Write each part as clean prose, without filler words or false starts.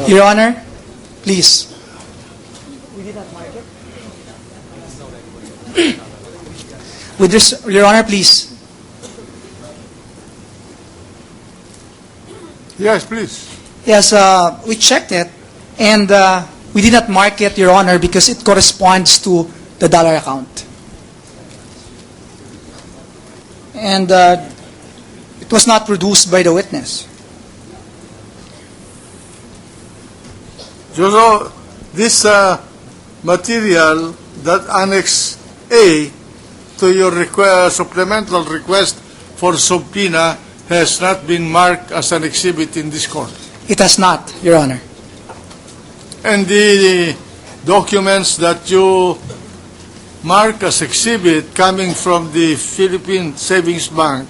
Your Honor, please. Your Honor, please. Yes, please. Yes, we checked it, and we did not mark it, Your Honor, because it corresponds to the dollar account. And it was not produced by the witness. So this material, that Annex A to your supplemental request for subpoena, has not been marked as an exhibit in this court. It has not, Your Honor. And the documents that you mark as exhibit coming from the Philippine Savings Bank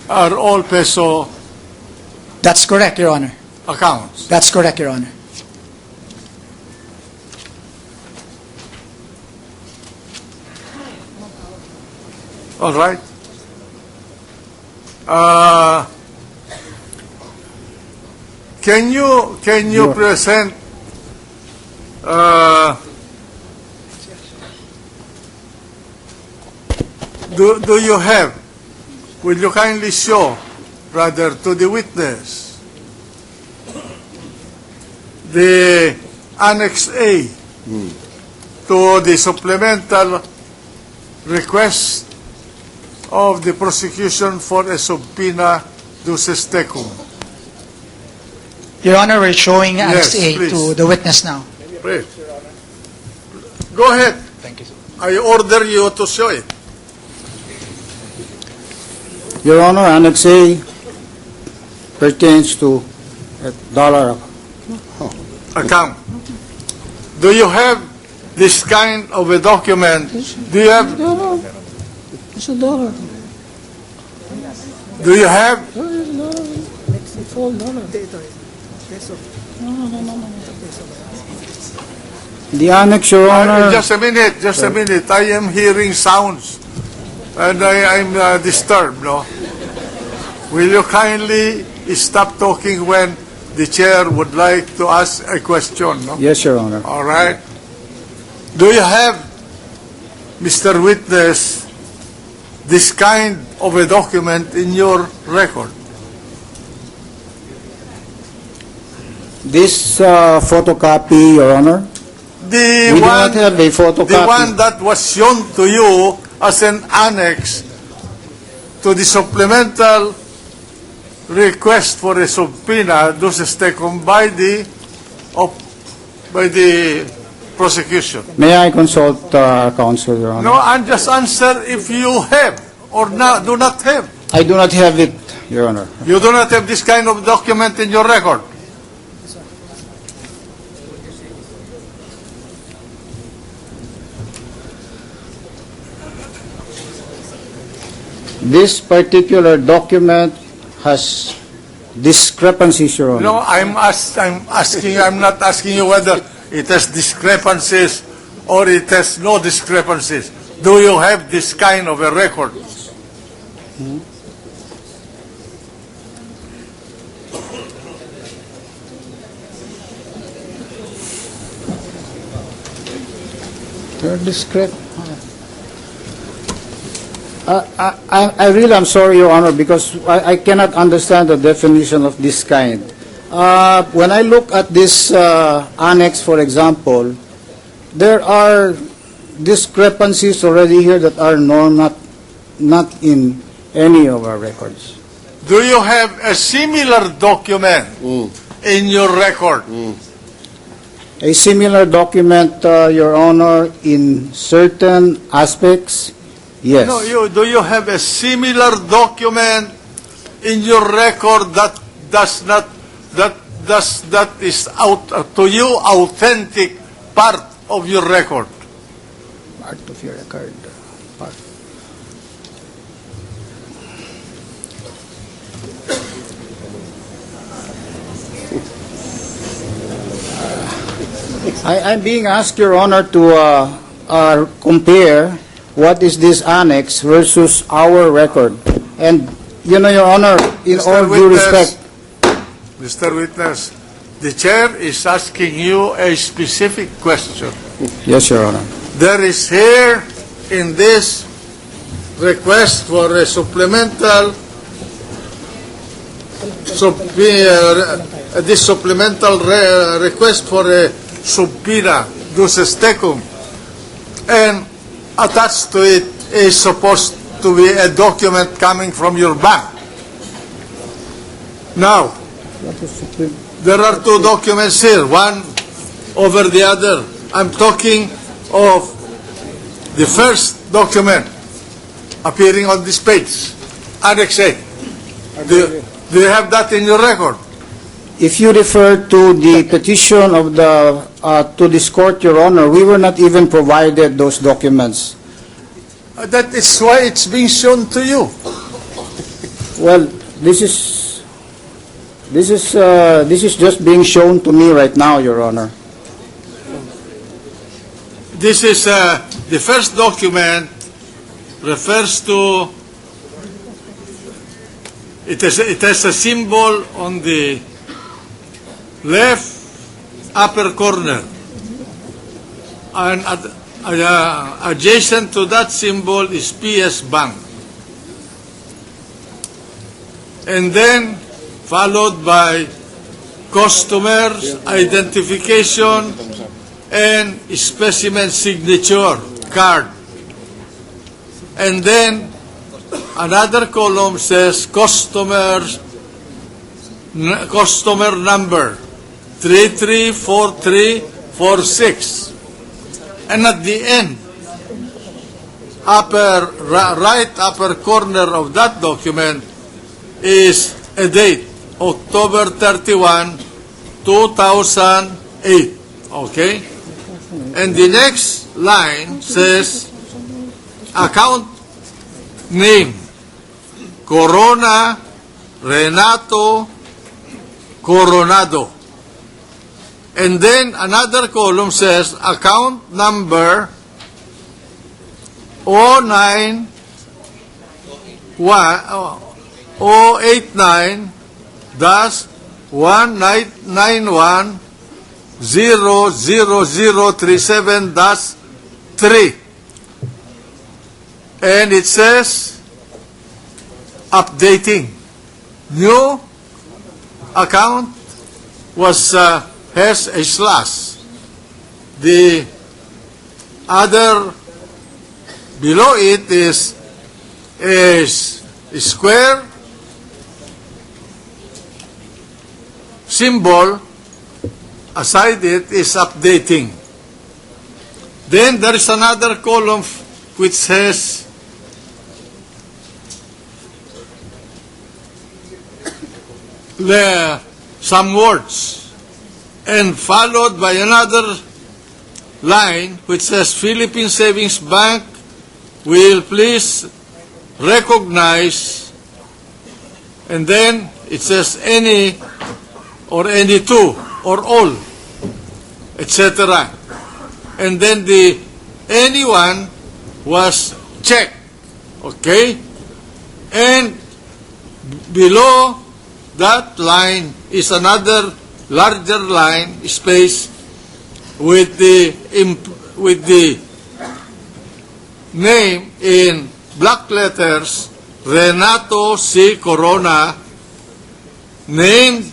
are all peso That's correct, Your Honor. accounts. That's correct, Your Honor. All right. Can you present do you have, will you kindly show rather to the witness the Annex A to the supplemental request of the prosecution for a subpoena duces tecum? Your Honor, we're showing Annex Yes, A please. to the witness now. Please. Go ahead. Thank you, sir. I order you to show it. Your Honor, Annex A pertains to a dollar Account. Do you have this kind of a document? Do you have? It's a dollar. Do you have? It's all dollar. The annex, Your Honor. Just a minute. Just a minute. I am hearing sounds, and I'm disturbed. No. Will you kindly stop talking when the chair would like to ask a question? No? Yes, Your Honor. All right. Do you have, Mr. Witness, this kind of a document in your record? This photocopy, Your Honor. The We do one, not have a photocopy. the one that was shown to you as an annex to the supplemental request for a subpoena duces tecum by the prosecution. May I consult counsel, Your Honor? No, and just answer if you have or not, do not have. I do not have it, Your Honor. You do not have this kind of document in your record. This particular document has discrepancies, Your Honor. No, I'm asking. I'm not asking you whether it has discrepancies or it has no discrepancies. Do you have this kind of a record? They're I really am sorry, Your Honor, because I cannot understand the definition of this kind. When I look at this annex, for example, there are discrepancies already here that are not in any of our records. Do you have a similar document in your record? A similar document, Your Honor, in certain aspects, yes. No, do you have a similar document in your record that is out to you authentic part of your record? Part of your record. Part. I'm being asked, Your Honor, to compare what is this annex versus our record. And, you know, Your Honor, in all due respect, Mr. Witness, the chair is asking you a specific question. yes, Your Honor. There is here in this request for a supplemental request for a subpoena duces tecum, and attached to it is supposed to be a document coming from your bank. Now, there are two documents here, one over the other. I'm talking of the first document appearing on this page, Annex A. Do you have that in your record? If you refer to the petition of the, to this court, Your Honor, we were not even provided those documents. That is why it's being shown to you. Well, this is just being shown to me right now, Your Honor. This is the first document refers to, it has a symbol on the left upper corner, and adjacent to that symbol is PS Bank, and then followed by customers identification and specimen signature card, and then another column says customer number 334346, and at the end, right upper corner of that document is a date, October 31, 2008. Okay? And the next line says account name Corona Renato Coronado. And then another column says account number 089-19-191-00037-3. And it says updating. New account has a slash. The other below it is a square symbol. Aside it is updating. Then there is another column which says some words, and followed by another line which says Philippine Savings Bank will please recognize, and then it says any or any two or all, etc. And then the anyone was checked. Okay? And below that line is another larger line space with the name in black letters, Renato C. Corona, named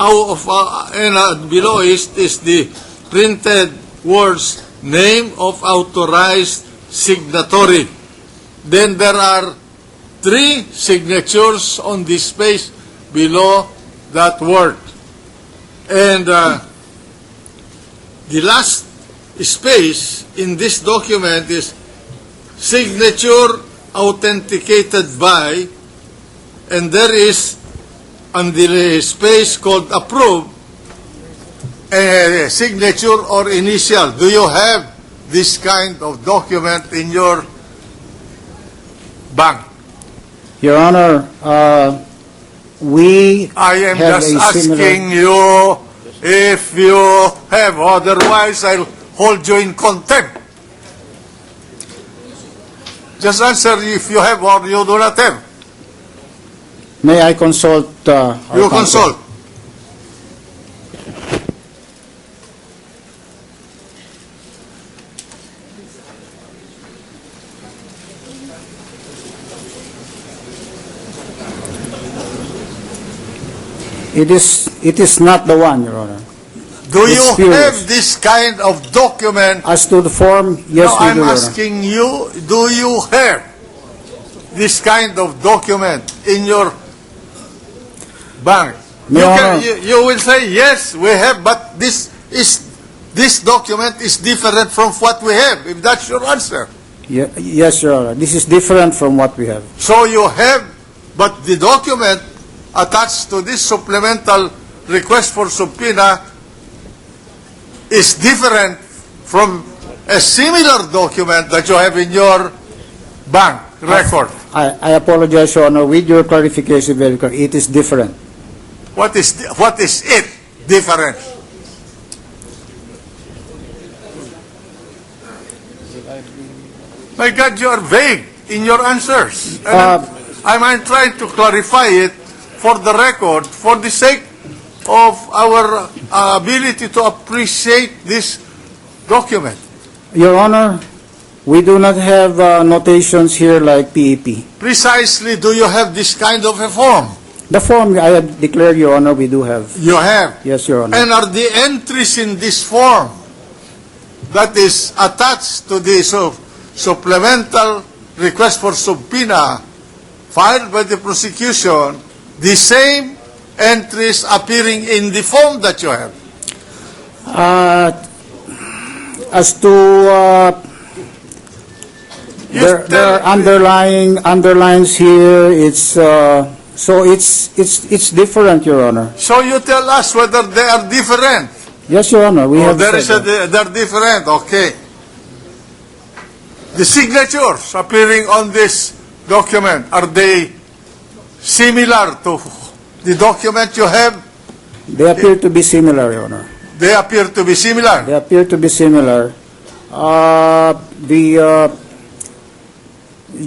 and below is the printed words, name of authorized signatory. Then there are 3 signatures on this space below that word. And the last space in this document is signature authenticated by, and there is on the space called approve, a signature or initial. Do you have this kind of document in your bank? Your Honor, we I am have just a similar... asking you if you have, otherwise I'll hold you in contempt. Just answer if you have or you do not have. May I consult? You consult. It is not the one, Your Honor. Do It's you spurious. have this kind of document? As to the form, yes, No, we I'm do, Your Honor. asking you, do you have this kind of document in your bank? No, no. You will say, yes, we have, but this document is different from what we have, if that's your answer. Yes, Your Honor. This is different from what we have. So you have, but the document attached to this supplemental request for subpoena is different from a similar document that you have in your bank record. I apologize, Your Honor. With your clarification, very clear, it is different. What is it different? My God, you are vague in your answers. And I'm trying to clarify it for the record, for the sake of our ability to appreciate this document. Your Honor, we do not have notations here like PEP. Precisely, do you have this kind of a form? The form I have declared, Your Honor, we do have. You have. Yes, Your Honor. And are the entries in this form that is attached to the supplemental request for subpoena filed by the prosecution the same entries appearing in the form that you have? As to there are underlines here. It's different, Your Honor. So you tell us whether they are different. Yes, Your Honor. We have They're said that. different. Okay. The signatures appearing on this document, are they similar to the document you have? They appear to be similar, Your Honor. They appear to be similar. They appear to be similar.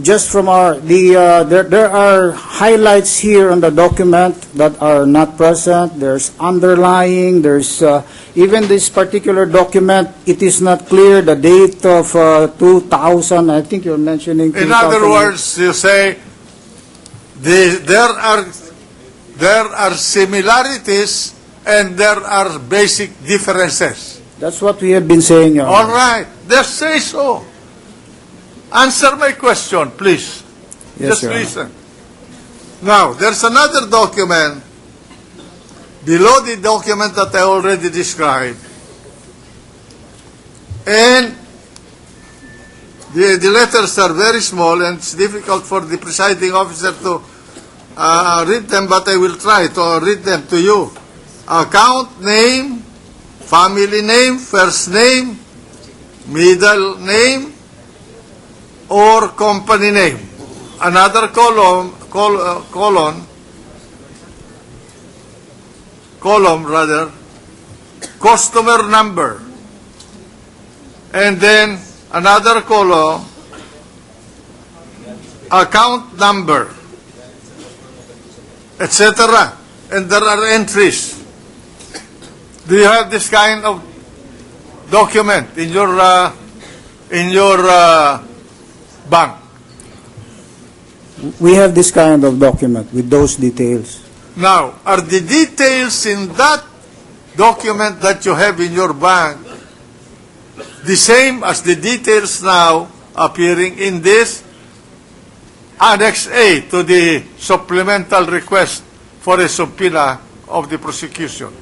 Just from there are highlights here on the document that are not present. There's underlying. There's even this particular document. It is not clear the date of 2000. I think you're mentioning. In other words, you say there are similarities and there are basic differences. That's what we have been saying, Your Honor. All right. Just say so. Answer my question, please. Yes, Just Your Honor. listen. Now, there's another document below the document that I already described. And the letters are very small and it's difficult for the presiding officer to read them, but I will try to read them to you. Account name, family name, first name, middle name, or company name. Another column rather, customer number. And then another column, account number, etc. And there are entries. Do you have this kind of document in your bank? We have this kind of document with those details. Now, are the details in that document that you have in your bank the same as the details now appearing in this Annex A to the supplemental request for a subpoena of the prosecution?